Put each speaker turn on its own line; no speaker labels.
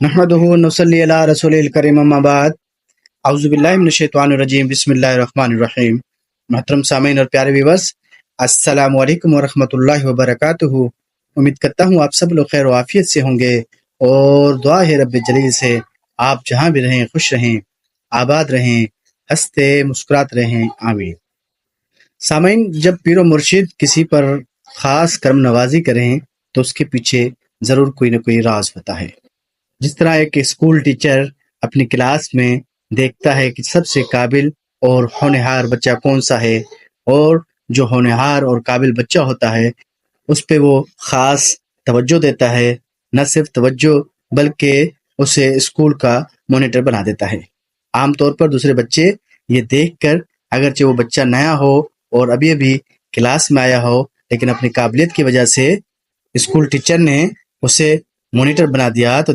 نحمدہ ونصلی علی رسول الکریم اما بعد اعوذ باللہ من الشیطان الرجیم بسم اللہ الرحمن الرحیم۔ محترم سامعین اور پیارے ویورس، السلام علیکم ورحمۃ اللہ وبرکاتہ۔ امید کرتا ہوں آپ سب لوگ خیر و عافیت سے ہوں گے، اور دعا ہے رب جلیل سے آپ جہاں بھی رہیں خوش رہیں، آباد رہیں، ہنستے مسکرات رہیں، آمین۔ سامعین، جب پیر و مرشد کسی پر خاص کرم نوازی کریں تو اس کے پیچھے ضرور کوئی نہ کوئی راز ہوتا ہے۔ جس طرح ایک اسکول ٹیچر اپنی کلاس میں دیکھتا ہے کہ سب سے قابل اور ہونہار بچہ کون سا ہے، اور جو ہونہار اور قابل بچہ ہوتا ہے اس پہ وہ خاص توجہ دیتا ہے، نہ صرف توجہ بلکہ اسے اسکول کا مانیٹر بنا دیتا ہے۔ عام طور پر دوسرے بچے یہ دیکھ کر، اگرچہ وہ بچہ نیا ہو اور ابھی ابھی کلاس میں آیا ہو، لیکن اپنی قابلیت کی وجہ سے اسکول ٹیچر نے اسے مانیٹر بنا دیا تو